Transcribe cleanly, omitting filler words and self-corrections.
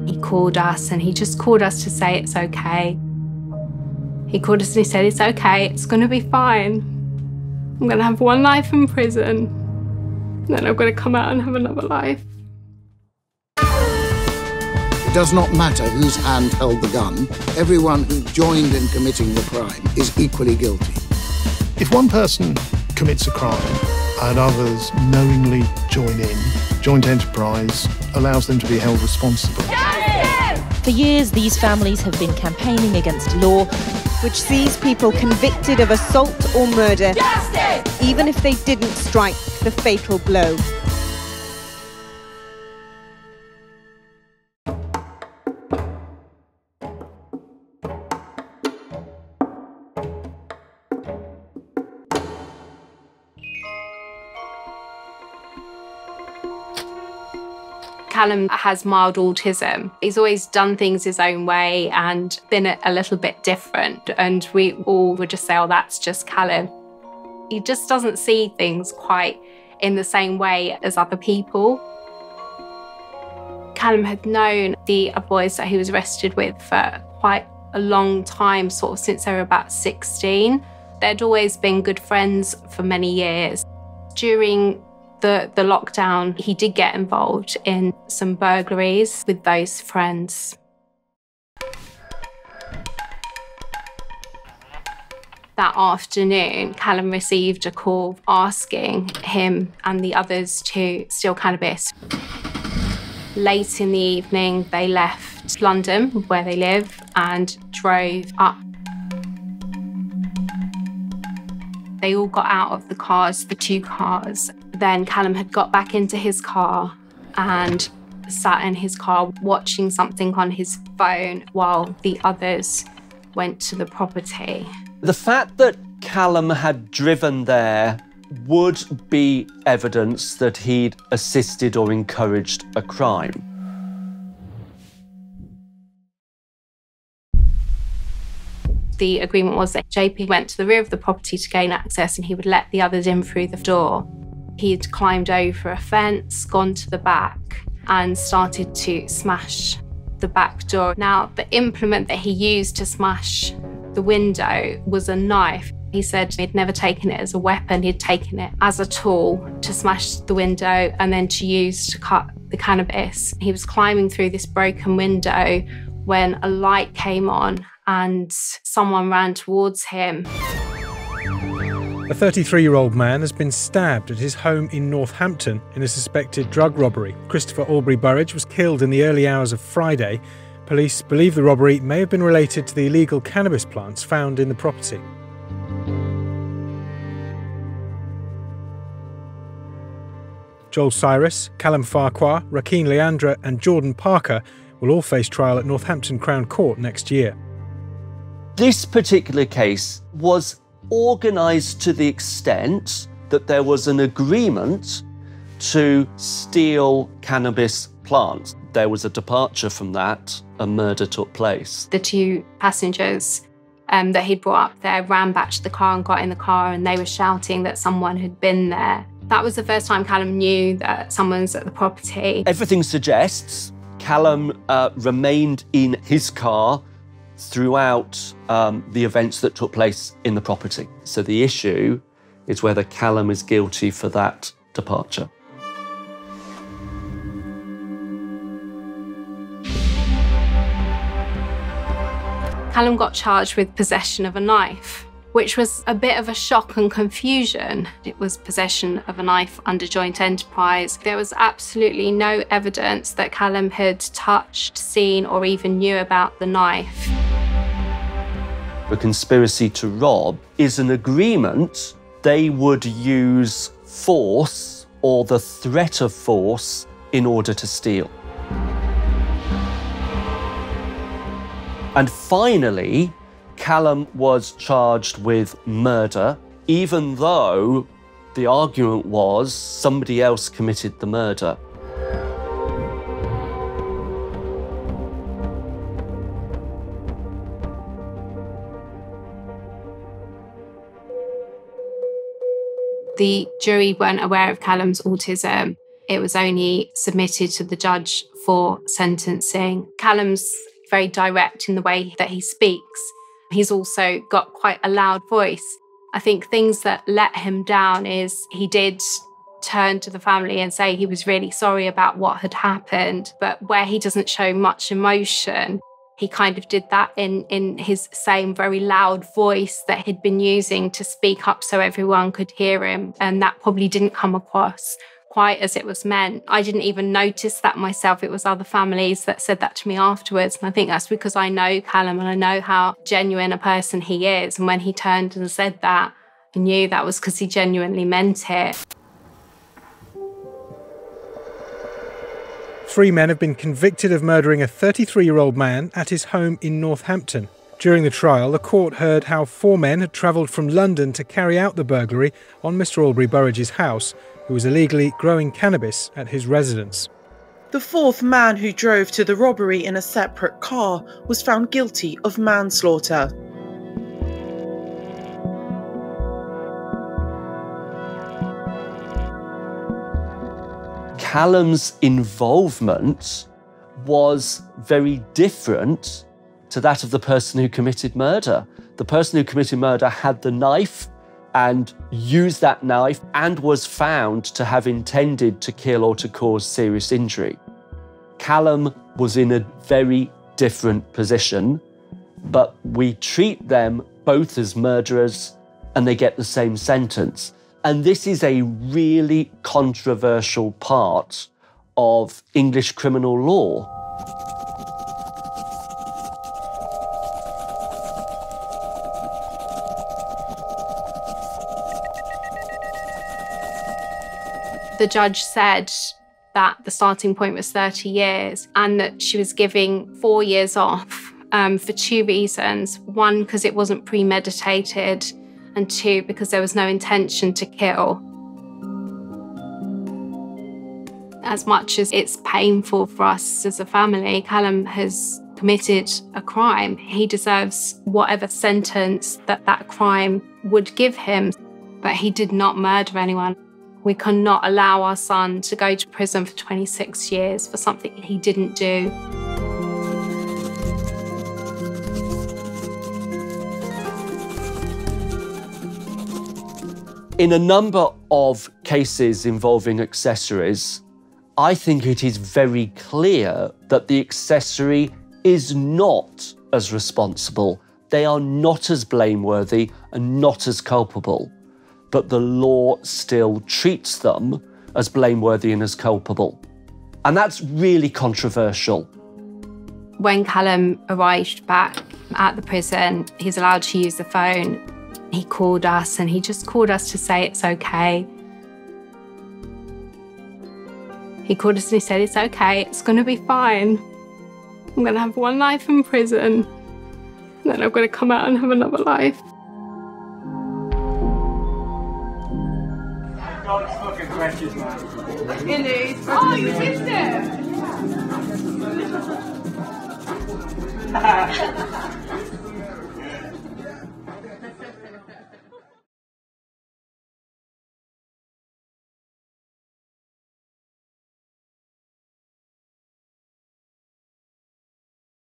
He called us and he just called us to say it's okay. He called us and he said, it's okay, it's going to be fine. I'm going to have one life in prison, and then I'm going to come out and have another life. It does not matter whose hand held the gun. Everyone who joined in committing the crime is equally guilty. If one person commits a crime and others knowingly join in, joint enterprise allows them to be held responsible. For years, these families have been campaigning against law which sees people convicted of assault or murder, even if they didn't strike the fatal blow. Calum has mild autism. He's always done things his own way and been a little bit different. And we all would just say, oh, that's just Calum. He just doesn't see things quite in the same way as other people. Calum had known the other boys that he was arrested with for quite a long time, sort of since they were about 16. They'd always been good friends for many years. During the lockdown, he did get involved in some burglaries with those friends. That afternoon, Calum received a call asking him and the others to steal cannabis. Late in the evening, they left London, where they live, and drove up. They all got out of the cars, the two cars. Then Calum had got back into his car and sat in his car watching something on his phone while the others went to the property. The fact that Calum had driven there would be evidence that he'd assisted or encouraged a crime. The agreement was that JP went to the rear of the property to gain access and he would let the others in through the door. He'd climbed over a fence, gone to the back and started to smash the back door. Now, the implement that he used to smash the window was a knife. He said he'd never taken it as a weapon, he'd taken it as a tool to smash the window and then to use to cut the cannabis. He was climbing through this broken window when a light came on and someone ran towards him. A 33-year-old man has been stabbed at his home in Northampton in a suspected drug robbery. Christopher Allbury-Burridge was killed in the early hours of Friday. Police believe the robbery may have been related to the illegal cannabis plants found in the property. Joel Cyrus, Calum Farquhar, Rakeen Leandra and Jordan Parker will all face trial at Northampton Crown Court next year. This particular case was organised to the extent that there was an agreement to steal cannabis plants. There was a departure from that, a murder took place. The two passengers that he'd brought up there ran back to the car and got in the car and they were shouting that someone had been there. That was the first time Calum knew that someone was at the property. Everything suggests Calum remained in his car throughout the events that took place in the property. So the issue is whether Calum is guilty for that departure. Calum got charged with possession of a knife, which was a bit of a shock and confusion. It was possession of a knife under joint enterprise. There was absolutely no evidence that Calum had touched, seen, or even knew about the knife. A conspiracy to rob is an agreement. They would use force or the threat of force in order to steal. And finally, Calum was charged with murder, even though the argument was somebody else committed the murder. The jury weren't aware of Calum's autism. It was only submitted to the judge for sentencing. Calum's very direct in the way that he speaks. He's also got quite a loud voice. I think things that let him down is he did turn to the family and say he was really sorry about what had happened, but where he doesn't show much emotion, he kind of did that in his same very loud voice that he'd been using to speak up so everyone could hear him, and that probably didn't come across quite as it was meant. I didn't even notice that myself. It was other families that said that to me afterwards, and I think that's because I know Calum and I know how genuine a person he is, and when he turned and said that, I knew that was because he genuinely meant it. 3 men have been convicted of murdering a 33-year-old man at his home in Northampton. During the trial, the court heard how 4 men had travelled from London to carry out the burglary on Mr Allbury-Burridge's house, who was illegally growing cannabis at his residence. The 4th man, who drove to the robbery in a separate car, was found guilty of manslaughter. Calum's involvement was very different to that of the person who committed murder. The person who committed murder had the knife and used that knife and was found to have intended to kill or to cause serious injury. Calum was in a very different position, but we treat them both as murderers and they get the same sentence. And this is a really controversial part of English criminal law. The judge said that the starting point was 30 years and that she was giving 4 years off for 2 reasons. 1, because it wasn't premeditated, and 2, because there was no intention to kill. As much as it's painful for us as a family, Calum has committed a crime. He deserves whatever sentence that crime would give him, but he did not murder anyone. We cannot allow our son to go to prison for 26 years for something he didn't do. In a number of cases involving accessories, I think it is very clear that the accessory is not as responsible. They are not as blameworthy and not as culpable, but the law still treats them as blameworthy and as culpable. And that's really controversial. When Calum arrived back at the prison, he's allowed to use the phone. He called us and he just called us to say it's okay. He called us and he said, it's okay, it's going to be fine. I'm going to have 1 life in prison, and then I'm going to come out and have another life. God, it's fucking precious, man. It is. Oh, you missed it!